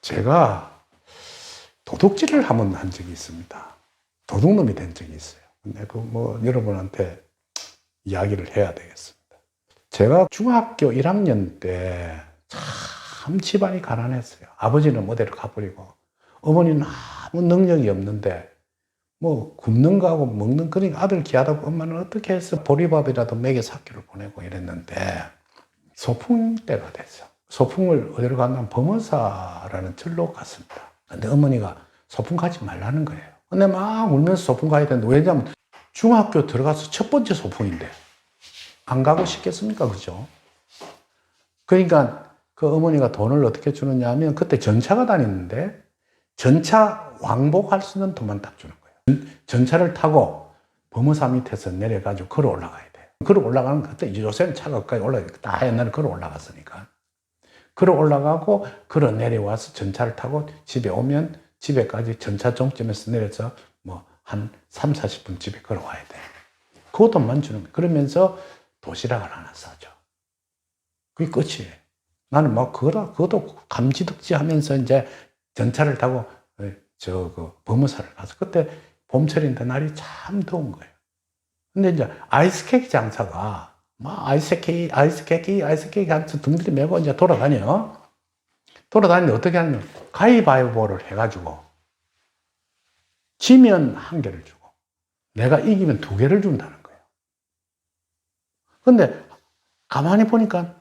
제가 도둑질을 한번 한 적이 있습니다. 도둑놈이 된 적이 있어요. 근데 여러분한테 이야기를 해야 되겠습니다. 제가 중학교 1학년 때 참 집안이 가난했어요. 아버지는 어디로 가버리고, 어머니는 아무 능력이 없는데, 굶는 거하고 먹는, 그러니까 아들 귀하다고 엄마는 어떻게 해서 보리밥이라도 먹여서 학교를 보내고 이랬는데, 소풍 때가 됐어. 소풍을 어디로 갔냐면 범어사라는 절로 갔습니다. 근데 어머니가 소풍 가지 말라는 거예요. 근데 막 울면서 소풍 가야 되는데, 왜냐면 중학교 들어가서 첫 번째 소풍인데, 안 가고 싶겠습니까? 그죠? 그러니까 그 어머니가 돈을 어떻게 주느냐 하면, 그때 전차가 다니는데, 전차 왕복할 수 있는 돈만 딱 주는 거예요. 전차를 타고 범어사 밑에서 내려가지고 걸어 올라가야 돼요. 걸어 올라가는 거, 그때 요새는 차가 가까이 올라가니까 다 옛날에 걸어 올라갔으니까. 걸어 올라가고, 걸어 내려와서 전차를 타고 집에 오면, 집에까지 전차 종점에서 내려서 한 3, 40분 집에 걸어와야 돼요. 그 돈만 주는 거예요. 그러면서 도시락을 하나 싸줘. 그게 끝이에요. 나는 그것도 감지덕지 하면서 이제 전차를 타고 범어사를 가서, 그때 봄철인데 날이 참 더운 거예요. 근데 이제 아이스케이크 장사가 아이스케이크 하면서 등들이 메고 이제 돌아다녀. 돌아다니는데 어떻게 하냐면 가위바위보를 해가지고 지면 1개를 주고 내가 이기면 2개를 준다는 거예요. 근데 가만히 보니까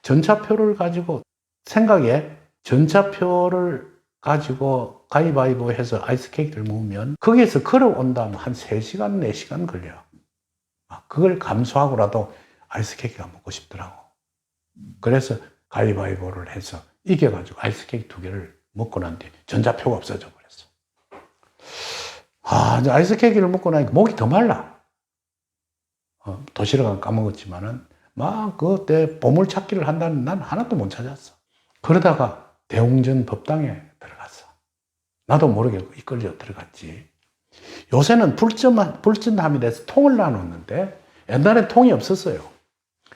전차표를 가지고, 생각에 전차표를 가지고 가위바위보 해서 아이스케이크를 먹으면 거기에서 걸어온다면 한 3시간, 4시간 걸려요. 그걸 감수하고라도 아이스케이크가 먹고 싶더라고. 그래서 가위바위보를 해서 이겨가지고 아이스케이크 2개를 먹고 난 뒤에 전차표가 없어져 버렸어. 이제 아이스케이크를 먹고 나니까 목이 더 말라. 도시락은 까먹었지만은 그때 보물찾기를 한다는, 난 하나도 못 찾았어. 그러다가 대웅전 법당에 들어갔어. 나도 모르게 이끌려 들어갔지. 요새는 불전함이 돼서 통을 나눴는데, 옛날엔 통이 없었어요.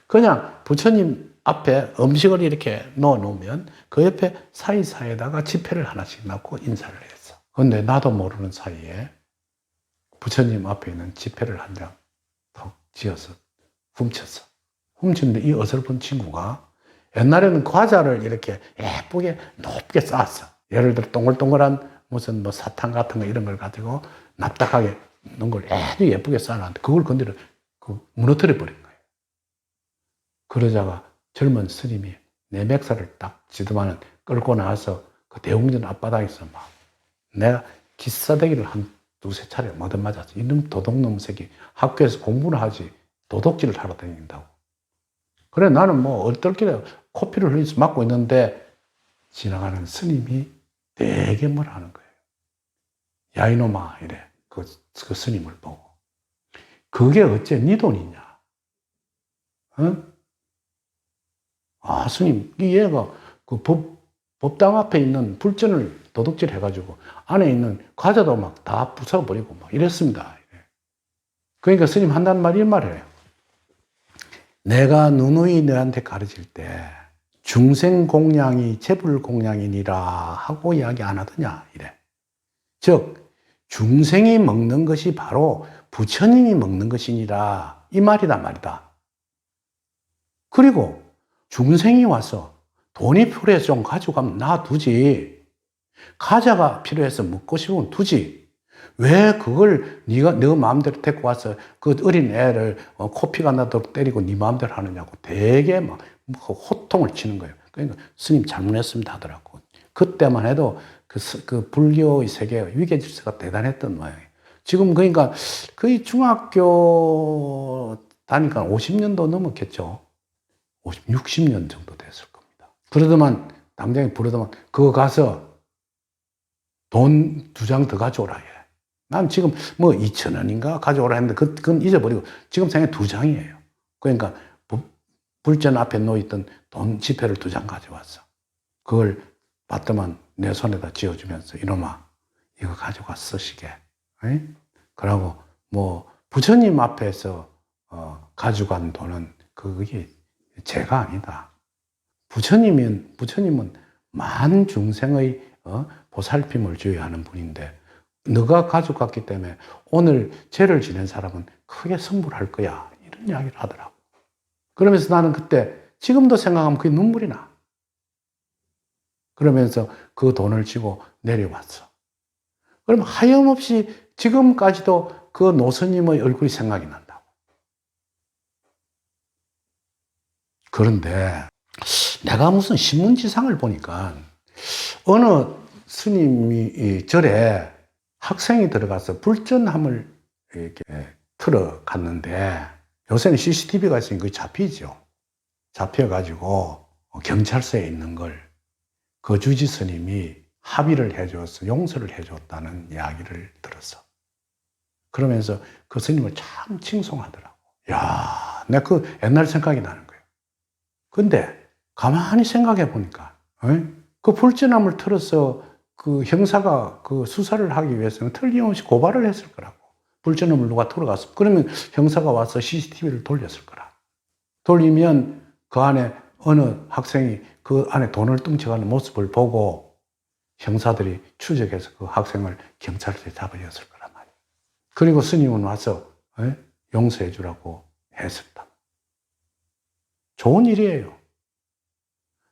그냥 부처님 앞에 음식을 이렇게 넣어 놓으면 그 옆에 사이사이에다가 지폐를 하나씩 넣고 인사를 했어. 근데 나도 모르는 사이에 부처님 앞에 있는 지폐를 한 장 톡 쥐어서 훔쳤어. 훔쳤는데 이 어설픈 친구가 옛날에는 과자를 이렇게 예쁘게 높게 쌓았어. 예를 들어 동글동글한 무슨 사탕 같은 거 이런 걸 가지고 납작하게 넣은 걸 아주 예쁘게 쌓아놨는데, 그걸 건드려 무너뜨려 버린 거예요. 그러자가 젊은 스님이 내 맥살을 딱 지더만은 끌고 나와서 그 대웅전 앞바닥에서 내가 기싸대기를 한 2-3차례 얻어맞았어. 이놈 도둑놈 새끼, 학교에서 공부를 하지 도둑질을 하러 다닌다고. 그래, 나는 얼떨결에 코피를 흘리면서 맞고 있는데 지나가는 스님이 되게 뭐라 하는 거예요. 야 이놈아, 이래. 그 스님을 보고. 그게 어째 네 돈이냐? 응? 스님, 얘가 그 법당 앞에 있는 불전을 도둑질 해가지고 안에 있는 과자도 다 부숴버리고 이랬습니다. 그러니까 스님 한다는 말이 이 말이에요. 내가 누누이 너한테 가르칠 때 중생공양이 재불공양이니라 하고 이야기 안 하더냐 이래. 즉 중생이 먹는 것이 바로 부처님이 먹는 것이니라, 이 말이란 말이다. 그리고 중생이 와서 돈이 필요해서 좀 가져가면 놔두지, 과자가 필요해서 먹고 싶으면 두지, 왜 그걸 너 마음대로 데리고 와서 그 어린 애를 코피가 나도록 때리고 네 마음대로 하느냐고 되게 호통을 치는 거예요. 그러니까 스님 잘못했습니다 하더라고. 그때만 해도 그 불교의 세계의 위계 질서가 대단했던 모양이에요. 지금 그러니까 거의 중학교 다니까 50년도 넘었겠죠. 60년 정도 됐을 겁니다. 그러더만 당장에 부르더만 그거 가서 돈 2장 더 가져오라 해. 난 지금 2,000원인가 가져오라 했는데 그건 잊어버리고 지금 생각에 2장이에요. 그러니까 불전 앞에 놓여있던 돈 지폐를 2장 가져왔어. 그걸 받더만 내 손에다 쥐어주면서 이놈아 이거 가져가 쓰시게. 그러고 부처님 앞에서 가져간 돈은 그게 죄가 아니다. 부처님은 많은 중생의 보살핌을 줘야 하는 분인데 너가 가져갔기 때문에 오늘 죄를 지낸 사람은 크게 선물할 거야. 이런 이야기를 하더라고. 그러면서 나는 그때 지금도 생각하면 그게 눈물이 나. 그러면서 그 돈을 쥐고 내려왔어. 그럼 하염없이 지금까지도 그 노스님의 얼굴이 생각이 난다고. 그런데 내가 무슨 신문지상을 보니까 어느 스님이 절에 학생이 들어가서 불전함을 이렇게 틀어갔는데 요새는 CCTV가 있으니 그게 잡히죠. 잡혀가지고 경찰서에 있는 걸 그 주지 스님이 합의를 해줘서 용서를 해줬다는 이야기를 들었어. 그러면서 그 스님을 참 칭송하더라고. 야, 내가 그 옛날 생각이 나는 거예요. 근데 가만히 생각해 보니까 그 불전함을 틀어서 그 형사가 그 수사를 하기 위해서는 틀림없이 고발을 했을 거라고. 불전함을 누가 틀어갔어. 그러면 형사가 와서 CCTV를 돌렸을 거라. 돌리면 그 안에 어느 학생이 그 안에 돈을 뚱쳐가는 모습을 보고 형사들이 추적해서 그 학생을 경찰서에 잡아줬을 거란 말이에요. 그리고 스님은 와서 용서해 주라고 했었다. 좋은 일이에요.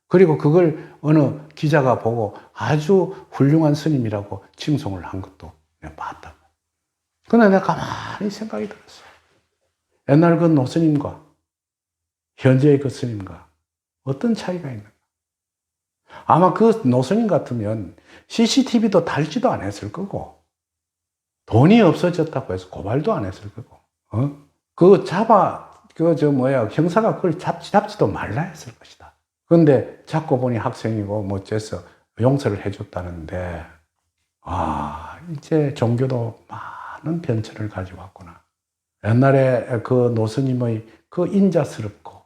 그리고 그걸 어느 기자가 보고 아주 훌륭한 스님이라고 칭송을 한 것도 내가 봤다. 그런데 내가 가만히 생각이 들었어. 옛날 그 노스님과 현재의 그 스님과 어떤 차이가 있는가? 아마 그 노스님 같으면 CCTV도 달지도 않았을 거고, 돈이 없어졌다고 해서 고발도 안 했을 거고, 형사가 그걸 잡지도 말라 했을 것이다. 그런데 잡고 보니 학생이고 뭐 어째서 용서를 해줬다는데, 이제 종교도 많은 변천을 가지고 왔구나. 옛날에 그 노스님의 그 인자스럽고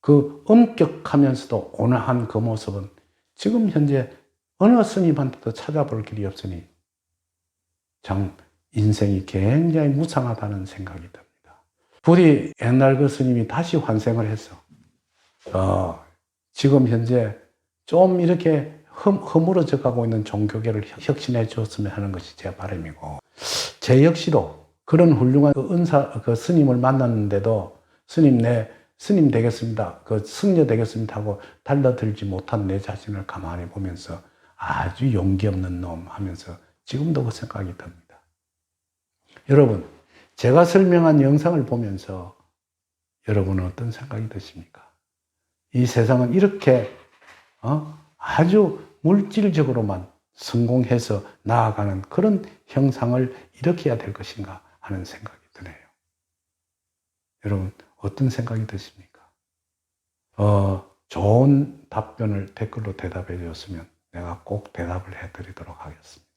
그 엄격하면서도 온화한 그 모습은 지금 현재 어느 스님한테도 찾아볼 길이 없으니 참 인생이 굉장히 무상하다는 생각이 듭니다. 부디 옛날 그 스님이 다시 환생을 해서 지금 현재 좀 이렇게 허물어져 가고 있는 종교계를 혁신해 주었으면 하는 것이 제 바람이고, 제 역시도 그런 훌륭한 그 스님을 만났는데도 스님 되겠습니다. 그 승려 되겠습니다 하고 달라들지 못한 내 자신을 가만히 보면서 아주 용기 없는 놈 하면서 지금도 그 생각이 듭니다. 여러분, 제가 설명한 영상을 보면서 여러분은 어떤 생각이 드십니까? 이 세상은 이렇게 아주 물질적으로만 성공해서 나아가는 그런 형상을 일으켜야 될 것인가 하는 생각이 드네요. 여러분, 어떤 생각이 드십니까? 좋은 답변을 댓글로 대답해 주셨으면 내가 꼭 대답을 해 드리도록 하겠습니다.